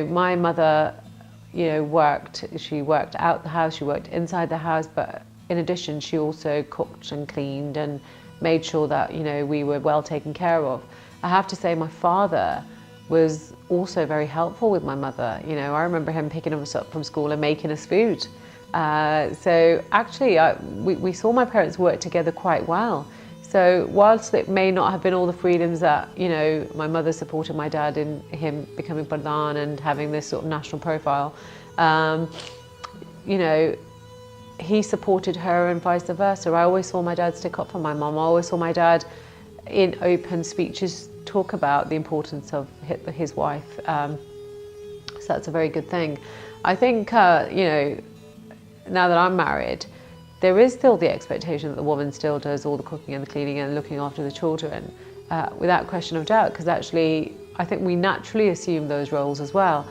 My mother, she worked out the house, she worked inside the house, but in addition, she also cooked and cleaned and made sure that, we were well taken care of. I have to say my father was also very helpful with my mother. I remember him picking us up from school and making us food. So actually, we saw my parents work together quite well. So whilst it may not have been all the freedoms that, my mother supported my dad in him becoming Pradhan and having this sort of national profile, he supported her and vice versa. I always saw my dad stick up for my mum. I always saw my dad in open speeches talk about the importance of his wife. So that's a very good thing. I think, now that I'm married, there is still the expectation that the woman still does all the cooking and the cleaning and looking after the children, without question of doubt, because actually I think we naturally assume those roles as well.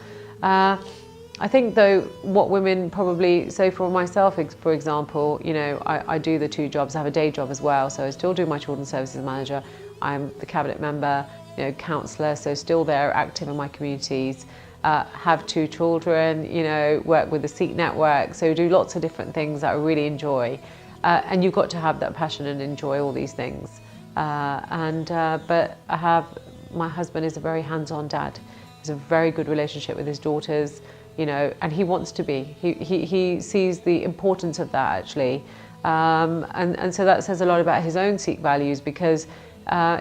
I think though what women probably, so for myself, for example, I do the two jobs. I have a day job as well, so I still do my children's services manager. I'm the cabinet member, counsellor, so still there, active in my communities. Have two children, work with the Sikh network, so do lots of different things that I really enjoy. And you've got to have that passion and enjoy all these things. But my husband is a very hands-on dad. He has a very good relationship with his daughters, and he wants to be. He sees the importance of that actually. And so that says a lot about his own Sikh values, because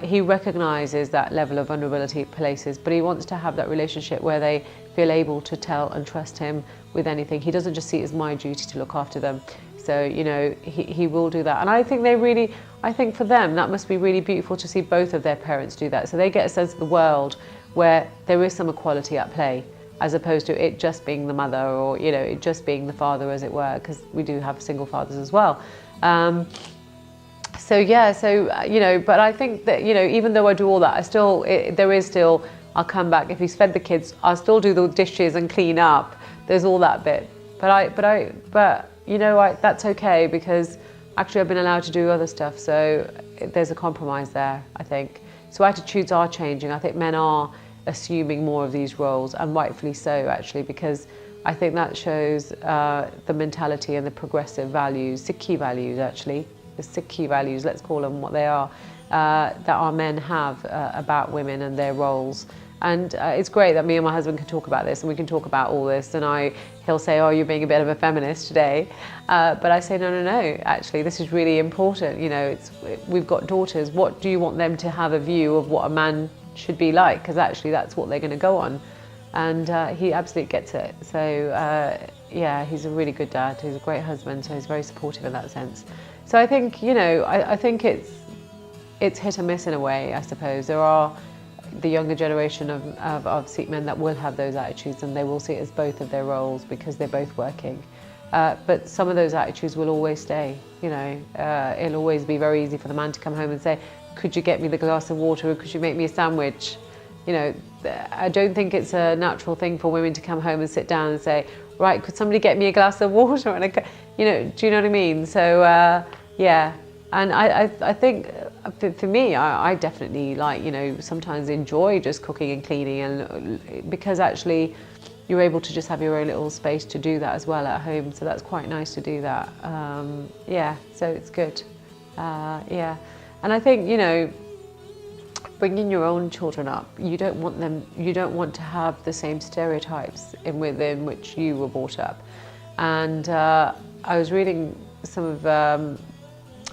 he recognises that level of vulnerability at places, but he wants to have that relationship where they feel able to tell and trust him with anything. He doesn't just see it as my duty to look after them. So, he will do that. And I think for them, that must be really beautiful to see both of their parents do that. So they get a sense of the world where there is some equality at play, as opposed to it just being the mother or, it just being the father, as it were, because we do have single fathers as well. But I think that, even though I do all that, I'll come back. If he's fed the kids, I'll still do the dishes and clean up. There's all that bit. But that's okay, because actually I've been allowed to do other stuff. So there's a compromise there, I think. So attitudes are changing. I think men are assuming more of these roles, and rightfully so, actually, because I think that shows the mentality and the progressive values, Sikhi values, actually. The Sikhi values, let's call them what they are, that our men have about women and their roles. And it's great that me and my husband can talk about this, and we can talk about all this, and he'll say, oh, you're being a bit of a feminist today. But I say, no, actually, this is really important. We've got daughters. What do you want them to have a view of what a man should be like? Because actually that's what they're going to go on. And he absolutely gets it. So he's a really good dad. He's a great husband, so he's very supportive in that sense. So I think, I think it's hit or miss in a way, I suppose. There are the younger generation of Sikh men that will have those attitudes, and they will see it as both of their roles because they're both working. But some of those attitudes will always stay. It'll always be very easy for the man to come home and say, could you get me the glass of water, or could you make me a sandwich? I don't think it's a natural thing for women to come home and sit down and say, right, could somebody get me a glass of water? And do you know what I mean? So, and I think for me, I definitely sometimes enjoy just cooking and cleaning, and because actually you're able to just have your own little space to do that as well at home. So that's quite nice to do that. So it's good. And I think, bringing your own children up, you don't want to have the same stereotypes within which you were brought up. And I was reading some of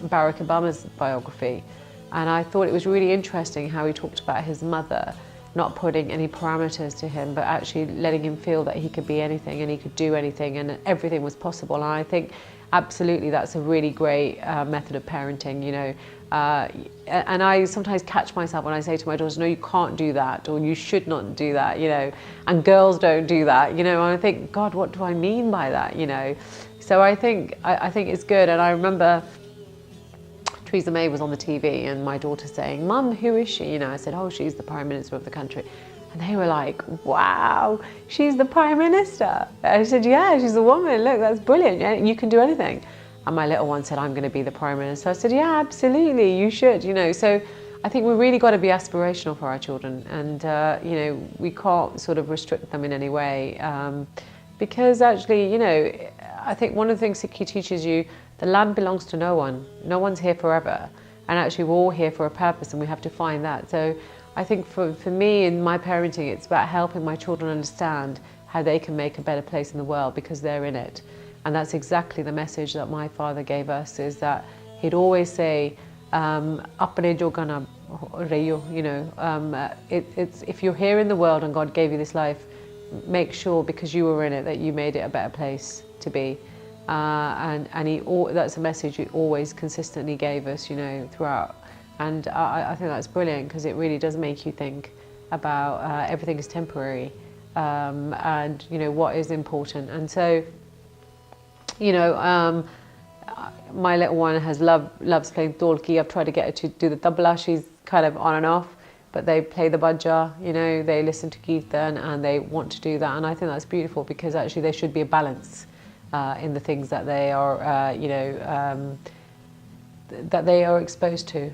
Barack Obama's biography, and I thought it was really interesting how he talked about his mother not putting any parameters to him, but actually letting him feel that he could be anything and he could do anything and everything was possible. And I think absolutely that's a really great method of parenting, and I sometimes catch myself when I say to my daughters, no, you can't do that, or you should not do that, and girls don't do that, and I think, God, what do I mean by that, So I think it's good. And I remember Theresa May was on the TV and my daughter saying, Mum, who is she? I said, oh, she's the Prime Minister of the country. And they were like, wow, she's the Prime Minister. And I said, yeah, she's a woman. Look, that's brilliant. Yeah, you can do anything. And my little one said, I'm going to be the Prime Minister. I said, yeah, absolutely, you should. So I think we really got to be aspirational for our children, and you know, we can't sort of restrict them in any way, because actually, you know, I think one of the things Sikhi teaches you, the land belongs to no one. No one's here forever, and actually we're all here for a purpose, and we have to find that. So I think for me in my parenting, it's about helping my children understand how they can make a better place in the world because they're in it. And that's exactly the message that my father gave us, is that he'd always say, apne jogana rayo, you know, it's if you're here in the world and God gave you this life, make sure because you were in it that you made it a better place to be. And that's a message he always consistently gave us, you know, throughout. And I think that's brilliant, because it really does make you think about everything is temporary, and you know what is important. And so, you know, my little one loves playing dolki. I've tried to get her to do the tabla. She's kind of on and off, but they play the bajja, you know, they listen to kirtan and they want to do that. And I think that's beautiful, because actually there should be a balance in the things that they are, you know, that they are exposed to.